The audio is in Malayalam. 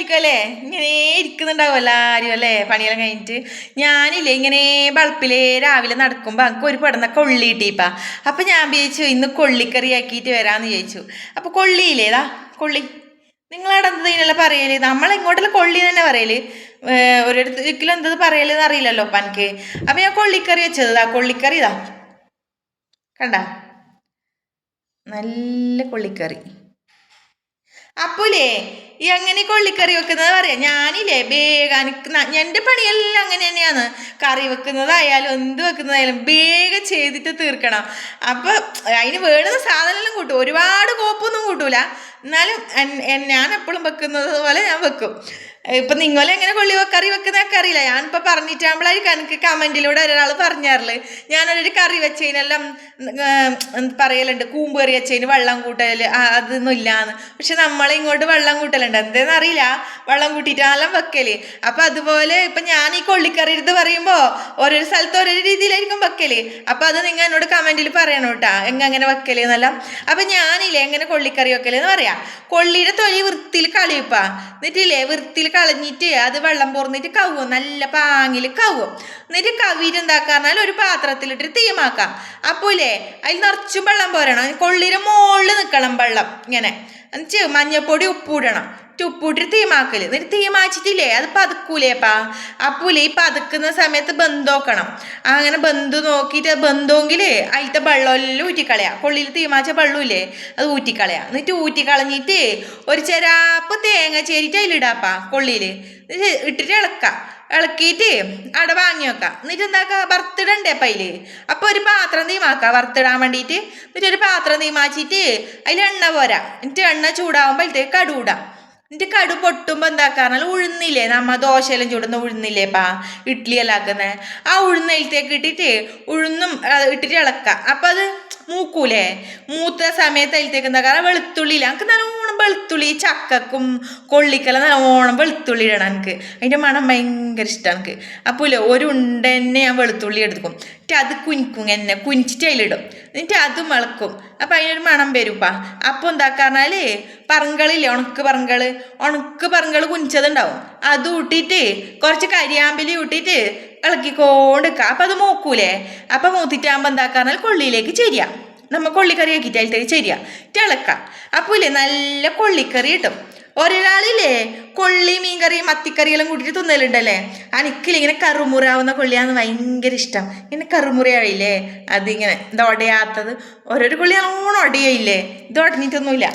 സുഖമായിരിക്കും അല്ലേ? ഇങ്ങനെ ഇരിക്കുന്നുണ്ടാവും എല്ലാവരും അല്ലേ? പണിയെല്ലാം കഴിഞ്ഞിട്ട് ഞാനില്ലേ ഇങ്ങനെ ബൾപ്പിലെ രാവിലെ നടക്കുമ്പോൾ എനിക്ക് ഒരു പെടുന്ന കൊള്ളി കിട്ടിയിപ്പാ. അപ്പം ഞാൻ വിചാരിച്ചു ഇന്ന് കൊള്ളിക്കറി ആക്കിയിട്ട് വരാമെന്ന് ചോദിച്ചു. അപ്പോൾ കൊള്ളിയില്ലേതാ കൊള്ളി നിങ്ങളവിടെ എന്തെങ്കിലും പറയല്? നമ്മളിങ്ങോട്ടെല്ലാം കൊള്ളി തന്നെ പറയല്. ഒരിടത്തേക്കിലും എന്തത് പറയലെന്ന് അറിയില്ലല്ലോ അപ്പം എനിക്ക്. അപ്പം ഞാൻ കൊള്ളിക്കറി വെച്ചതാ. കൊള്ളിക്കറി ഇതാ കണ്ട, നല്ല കൊള്ളിക്കറി. അപ്പോലേ ഈ അങ്ങനെ കൊള്ളിക്കറി വെക്കുന്നത് പറയാം. ഞാനില്ലേ വേഗം എൻ്റെ പണിയെല്ലാം അങ്ങനെ തന്നെയാണ്. കറി വെക്കുന്നതായാലും എന്ത് വെക്കുന്നതായാലും വേഗം ചെയ്തിട്ട് തീർക്കണം. അപ്പം അതിന് വേണ്ടുന്ന സാധനമെല്ലാം കൂട്ടും. ഒരുപാട് കോപ്പൊന്നും കൂട്ടൂല. എന്നാലും ഞാൻ എപ്പോഴും വെക്കുന്നത് പോലെ ഞാൻ വെക്കും. ഇപ്പം നിങ്ങളെങ്ങനെ കറി വെക്കുന്നതൊക്കെ അറിയില്ല. ഞാനിപ്പോൾ പറഞ്ഞിട്ടാകുമ്പോഴായിരിക്കും എനിക്ക് കമൻറ്റിലൂടെ ഒരാൾ പറഞ്ഞാറില്ല. ഞാനൊരു കറി വെച്ചതിനെല്ലാം പറയലുണ്ട്, കൂമ്പ് കറി വെച്ചതിന് വെള്ളം കൂട്ടൽ അതൊന്നും ഇല്ലാന്ന്. പക്ഷെ നമ്മളിങ്ങോട്ട് വെള്ളം കൂട്ടലുണ്ട്. എന്തേന്ന് അറിയില്ല, വെള്ളം കൂട്ടിയിട്ടാണെല്ലാം വെക്കല്. അപ്പം അതുപോലെ ഇപ്പം ഞാൻ ഈ കൊള്ളിക്കറി എടുത്ത് പറയുമ്പോൾ ഓരോരോ സ്ഥലത്ത് ഓരോരോ രീതിയിലായിരിക്കും വെക്കല്. അപ്പം അത് നിങ്ങൾ എന്നോട് കമൻറ്റിൽ പറയണം കേട്ടോ, എങ്ങനെ വെക്കല് എന്നെല്ലാം. അപ്പം ഞാനില്ലേ എങ്ങനെ കൊള്ളിക്കറി വെക്കല് എന്ന് പറയാം. കൊള്ളിയുടെ തൊലി വൃത്തിയിൽ കളിയപ്പാ. എന്നിട്ടില്ലേ വൃത്തിയിൽ കളഞ്ഞിട്ട് അത് വെള്ളം പോർന്നിട്ട് കവും, നല്ല പാങ്ങിൽ കവും. എന്നിട്ട് കവിയിട്ട് എന്താക്കാന്നാൽ ഒരു പാത്രത്തിലിട്ട് തീമാക്കാം. അപ്പോലേ അതിൽ നിറച്ചും വെള്ളം പോരണം. കൊള്ളിയുടെ മുകളിൽ നിൽക്കണം വെള്ളം ഇങ്ങനെ. എന്നിട്ട് മഞ്ഞപ്പൊടി ഉപ്പിടണം. ഉപ്പിട്ടിട്ട് തീമാക്കല്. എന്നിട്ട് തീമാച്ചിട്ടില്ലേ അത് പതുക്കൂലേപ്പാ. അപ്പൂലേ ഈ പതുക്കുന്ന സമയത്ത് ബന്ധോക്കണം. അങ്ങനെ ബന്ധു നോക്കിയിട്ട് ബന്ധമെങ്കിൽ അതിലത്തെ വെള്ളമെല്ലാം ഊറ്റിക്കളയാം. കൊള്ളിയിൽ തീമാച്ച വെള്ളമില്ലേ അത് ഊറ്റിക്കളയാം. എന്നിട്ട് ഊറ്റിക്കളഞ്ഞിട്ട് ഒരു ചെരാപ്പ് തേങ്ങ ചേരിട്ട് അതിലിടാപ്പാ കൊള്ളിയിൽ. ഇട്ടിട്ട് ഇളക്കിയിട്ട് അവിടെ വാങ്ങി വെക്കാം. എന്നിട്ട് എന്താക്കുക, വറുത്തിടണ്ടേ അപ്പം അതിൽ. അപ്പോൾ ഒരു പാത്രം തീമാക്കാം വറുത്തിടാൻ വേണ്ടിയിട്ട്. എന്നിട്ട് ഒരു പാത്രം തീമാച്ചിട്ട് അതിൽ എണ്ണ പോരാ. എന്നിട്ട് എണ്ണ ചൂടാകുമ്പോൾ അതിലേക്ക് കടുവിടാം. എന്നിട്ട് കടു പൊട്ടുമ്പോൾ എന്താക്കാറെന്നാൽ ഉഴുന്നില്ലേ, നമ്മ ദോശയെല്ലാം ചൂടുന്ന ഉഴുന്നില്ലേപ്പാ, ഇഡ്ഡലിയെല്ലാം ആക്കുന്നത് ആ ഉഴുന്നതിലത്തേക്ക് ഇട്ടിട്ട് ഉഴുന്നും ഇട്ടിട്ട് ഇളക്കുക. അപ്പം അത് മൂക്കൂലേ. മൂത്ത സമയത്ത് അതിലത്തേക്ക് എന്താക്കാറ് വെളുത്തുള്ളിയില്ല. എനിക്ക് നല്ലോണം വെളുത്തുള്ളി, ചക്കക്കും കൊള്ളിക്കെല്ലാം നല്ലോണം വെളുത്തുള്ളി ഇടണം എനിക്ക്. അതിൻ്റെ മണം ഭയങ്കര ഇഷ്ടമാണ് എനിക്ക്. അപ്പോൾ ഒരു ഉണ്ട തന്നെ ഞാൻ വെളുത്തുള്ളി എടുക്കും. എന്നിട്ട് അത് കുനിക്കും, എന്നെ കുനിച്ചിട്ട് അതിലിടും. എന്നിട്ട് അതും ഇളക്കും. അപ്പം അതിനൊരു മണം വരുപ്പാ. അപ്പോൾ എന്താക്കാറെന്നാൽ പറങ്കളില്ലേ, ഉണക്ക് പറങ്കൾ കുനിച്ചതുണ്ടാവും, അത് കൂട്ടിയിട്ട് കുറച്ച് കരിയാമ്പലി കൂട്ടിയിട്ട് ഇളക്കിക്കൊണ്ടിരിക്കുക. അപ്പം അത് മൂക്കൂലേ. അപ്പം മൂത്തിട്ടാകുമ്പോൾ എന്താക്കാറെന്നാൽ കൊള്ളിയിലേക്ക് ചെരിയാം. നമ്മൾ കൊള്ളിക്കറി ആക്കിയിട്ട് അതിലേക്ക് ചെരിയാം, ഇളക്കാം. അപ്പോൾ ഇല്ലേ നല്ല കൊള്ളിക്കറി കിട്ടും. ഒരാളില്ലേ കൊള്ളി മീൻകറി മത്തിക്കറിയെല്ലാം കൂട്ടിയിട്ട് തിന്നലുണ്ടല്ലേ. എനിക്കില്ല ഇങ്ങനെ കറുമുറാവുന്ന കൊള്ളിയാന്ന് ഭയങ്കര ഇഷ്ടം. ഇങ്ങനെ കറുമുറയായില്ലേ അതിങ്ങനെ ഇത് ഒടയാത്തത്. ഓരോരോ കൊള്ളി നല്ലോണം ഒടയയില്ലേ, ഇത് ഒടഞ്ഞിട്ടൊന്നുമില്ല.